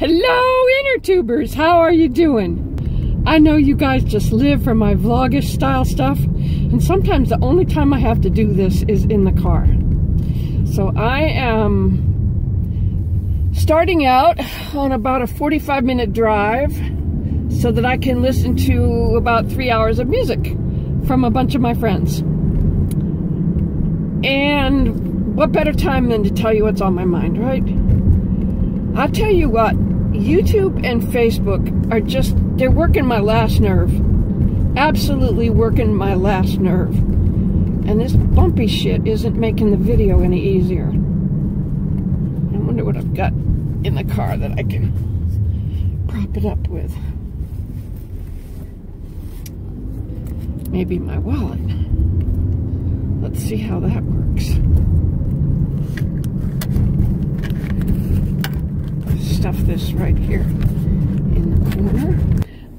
Hello, InnerTubers! How are you doing? I know you guys just live for my vlogish style stuff, and sometimes the only time I have to do this is in the car. So I am starting out on about a 45-minute drive so that I can listen to about 3 hours of music from a bunch of my friends. And what better time than to tell you what's on my mind, right? I'll tell you what, YouTube and Facebook are just, they're working my last nerve. Absolutely working my last nerve. And this bumpy shit isn't making the video any easier. I wonder what I've got in the car that I can prop it up with. Maybe my wallet. Let's see how that works. Stuff this right here in the corner.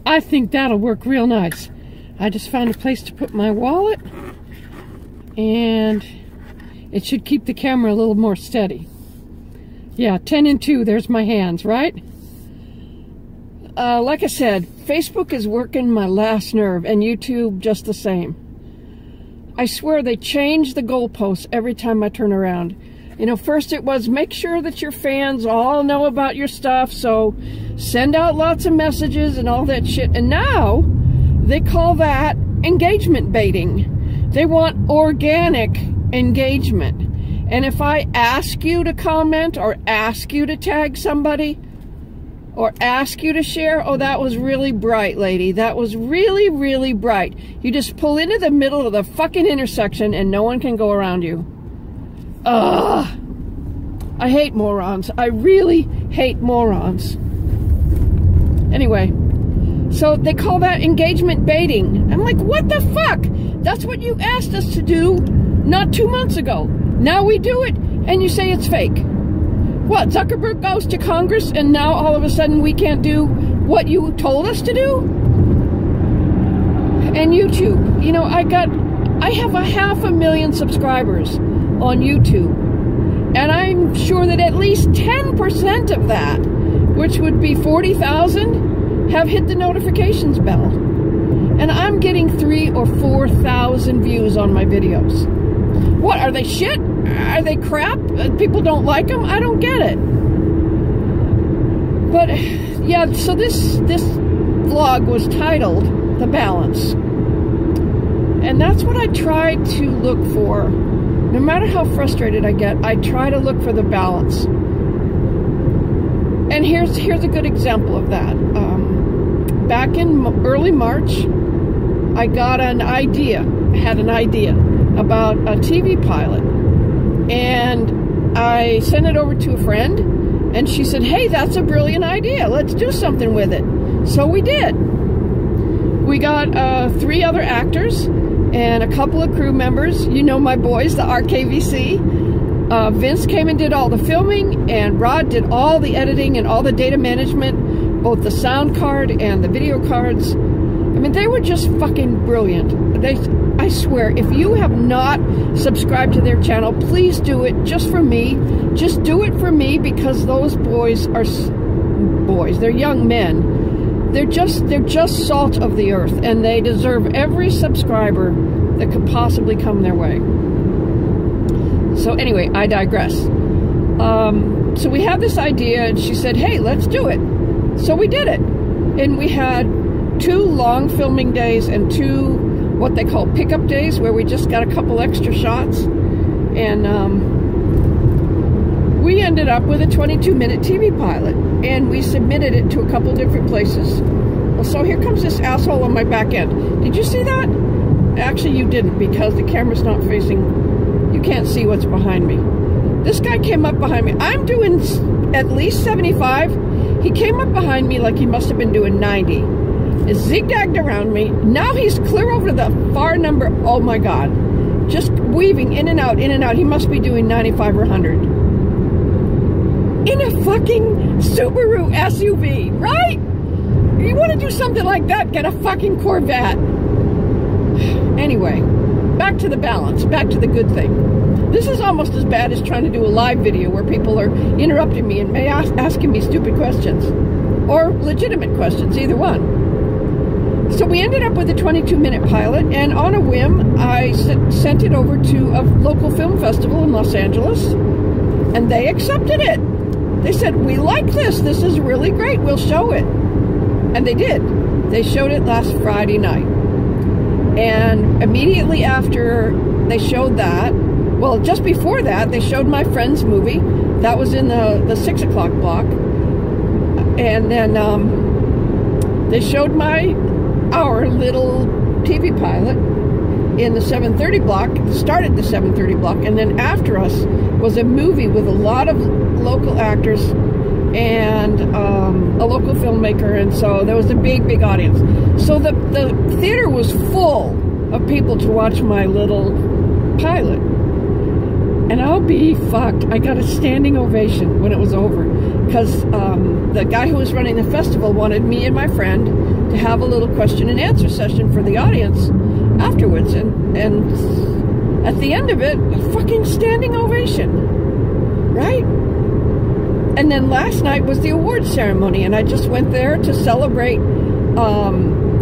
I think that'll work real nice. I just found a place to put my wallet, and it should keep the camera a little more steady. Yeah, 10 and 2, there's my hands, right? Like I said, Facebook is working my last nerve, and YouTube just the same. I swear they change the goalposts every time I turn around. You know, first it was make sure that your fans all know about your stuff, so send out lots of messages and all that shit. And now they call that engagement baiting. They want organic engagement. And if I ask you to comment or ask you to tag somebody or ask you to share, oh, that was really bright, lady. That was really, really bright. You just pull into the middle of the fucking intersection and no one can go around you. Ugh. I hate morons. I really hate morons. Anyway, so they call that engagement baiting. I'm like, what the fuck? That's what you asked us to do not 2 months ago. Now we do it, and you say it's fake. What, Zuckerberg goes to Congress, and now all of a sudden we can't do what you told us to do? And YouTube, you know, I have 500,000 subscribers on YouTube, and I'm sure that at least 10% of that, which would be 40,000, have hit the notifications bell, and I'm getting 3,000 or 4,000 views on my videos. What, are they shit? Are they crap? People don't like them? I don't get it. But yeah, so this vlog was titled The Balance, and that's what I try to look for. No matter how frustrated I get, I try to look for the balance. And here's a good example of that. Back in early March, I got had an idea about a TV pilot. And I sent it over to a friend, and she said, hey, that's a brilliant idea. Let's do something with it. So we did. We got 3 other actors and a couple of crew members. You know my boys, the RKVC. Vince came and did all the filming, and Rod did all the editing and all the data management, both the sound card and the video cards. I mean, they were just fucking brilliant. I swear, if you have not subscribed to their channel, please do it just for me. Just do it for me, because those boys are boys. They're young men. They're just salt of the earth, and they deserve every subscriber that could possibly come their way. So anyway, I digress. So we had this idea, and she said, hey, let's do it. So we did it. And we had 2 long filming days and 2 what they call pickup days, where we just got a couple extra shots. And we ended up with a 22-minute TV pilot, and we submitted it to a couple different places. Well, so here comes this asshole on my back end. Did you see that? Actually, you didn't, because the camera's not facing, you can't see what's behind me. This guy came up behind me. I'm doing at least 75. He came up behind me like he must have been doing 90. It zigzagged around me. Now he's clear over to the far number. Oh my God. Just weaving in and out, in and out. He must be doing 95 or 100. In a fucking Subaru SUV, right? You want to do something like that, get a fucking Corvette. Anyway, back to the balance, back to the good thing. This is almost as bad as trying to do a live video where people are interrupting me and asking me stupid questions. Or legitimate questions, either one. So we ended up with a 22-minute pilot, and on a whim, I sent it over to a local film festival in Los Angeles, and they accepted it. They said, we like this. This is really great. We'll show it. And they did. They showed it last Friday night. And immediately after they showed that, well, just before that, they showed my friend's movie. That was in the 6 o'clock block. And then they showed our little TV pilot in the 7:30 block, started the 7:30 block, and then after us was a movie with a lot of local actors and a local filmmaker, and so there was a big audience. So the theater was full of people to watch my little pilot. And I'll be fucked, I got a standing ovation when it was over, because the guy who was running the festival wanted me and my friend to have a little question and answer session for the audience afterwards, and at the end of it, a fucking standing ovation, right? And then last night was the awards ceremony, and I just went there to celebrate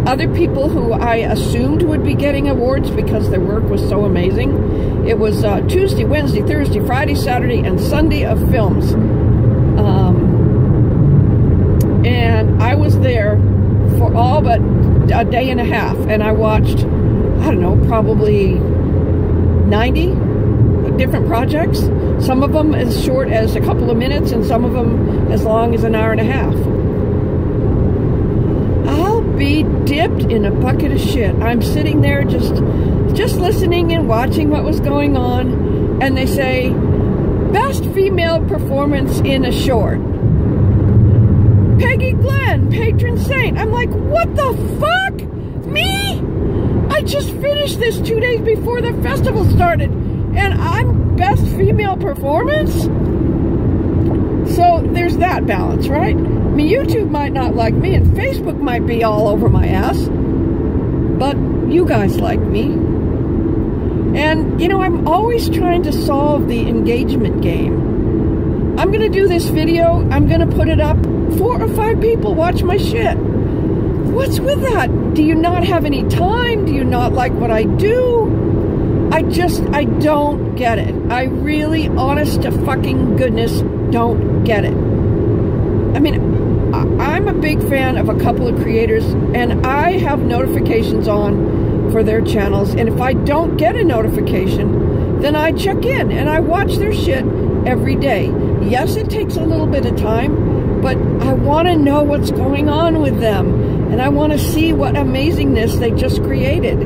other people who I assumed would be getting awards because their work was so amazing. It was Tuesday, Wednesday, Thursday, Friday, Saturday, and Sunday of films. And I was there for all but a day and a half, and I watched, I don't know, probably 90 different projects. Some of them as short as a couple of minutes, and some of them as long as an hour and a half. I'll be dipped in a bucket of shit. I'm sitting there just listening and watching what was going on, and they say, best female performance in a short. Peggy Glenn, patron saint. I'm like, what the fuck? Me? I just finished this 2 days before the festival started, and I'm best female performance? So there's that balance, right? I mean, YouTube might not like me, and Facebook might be all over my ass, but you guys like me. And, you know, I'm always trying to solve the engagement game. I'm going to do this video, I'm going to put it up, 4 or 5 people watch my shit. What's with that? Do you not have any time? Do you not like what I do? I don't get it. I really, honest to fucking goodness, don't get it. I mean, I'm a big fan of a couple of creators, and I have notifications on for their channels, and if I don't get a notification, then I check in and I watch their shit every day. Yes, it takes a little bit of time, but I want to know what's going on with them, and I want to see what amazingness they just created.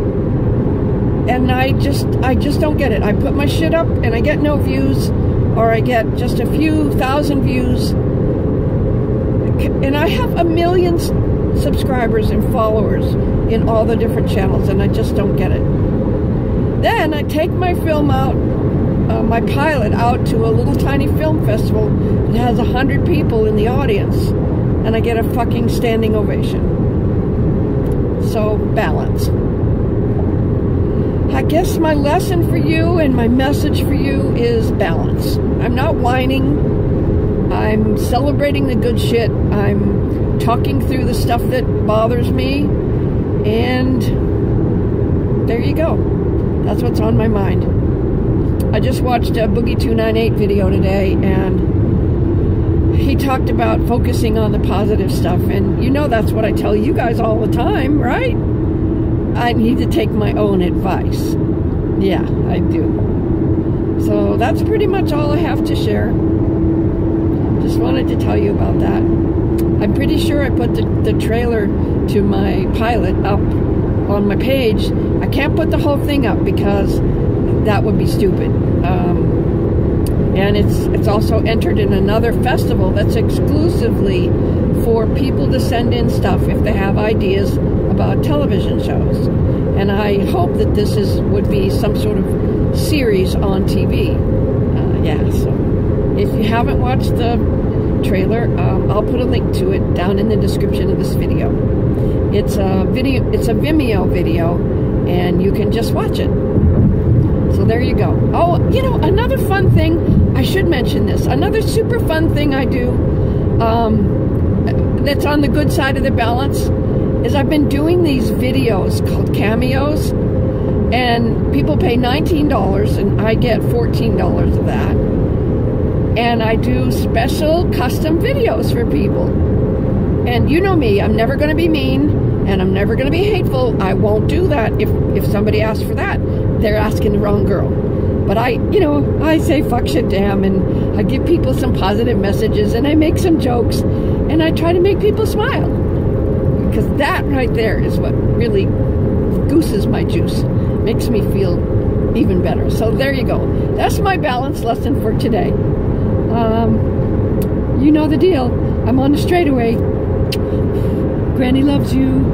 And I just don't get it. I put my shit up and I get no views, or I get just a few thousand views, and I have 1 million subscribers and followers in all the different channels, and I just don't get it. Then I take my film out, my pilot out to a little tiny film festival that has 100 people in the audience, and I get a fucking standing ovation. So, balance. I guess my lesson for you and my message for you is balance. I'm not whining. I'm celebrating the good shit. I'm talking through the stuff that bothers me, and there you go. That's what's on my mind. I just watched a Boogie298 video today, and he talked about focusing on the positive stuff, and you know that's what I tell you guys all the time, right? I need to take my own advice. Yeah, I do. So that's pretty much all I have to share. Just wanted to tell you about that. I'm pretty sure I put the trailer to my pilot up on my page. I can't put the whole thing up because that would be stupid. And it's also entered in another festival that's exclusively for people to send in stuff if they have ideas about television shows. And I hope that this would be some sort of series on TV. Yeah, so if you haven't watched the trailer, I'll put a link to it down in the description of this video. It's a Vimeo video, and you can just watch it. there you go. Oh, you know, another fun thing, I should mention this. Another super fun thing I do that's on the good side of the balance is I've been doing these videos called Cameos, and people pay $19 and I get $14 of that. And I do special custom videos for people. And you know me, I'm never going to be mean and I'm never going to be hateful. I won't do that if somebody asks for that. They're asking the wrong girl. But I say fuck, shit, damn, and I give people some positive messages, and I make some jokes, and I try to make people smile. Because that right there is what really gooses my juice. Makes me feel even better. So there you go. That's my balance lesson for today. You know the deal. I'm on the straightaway. Granny loves you.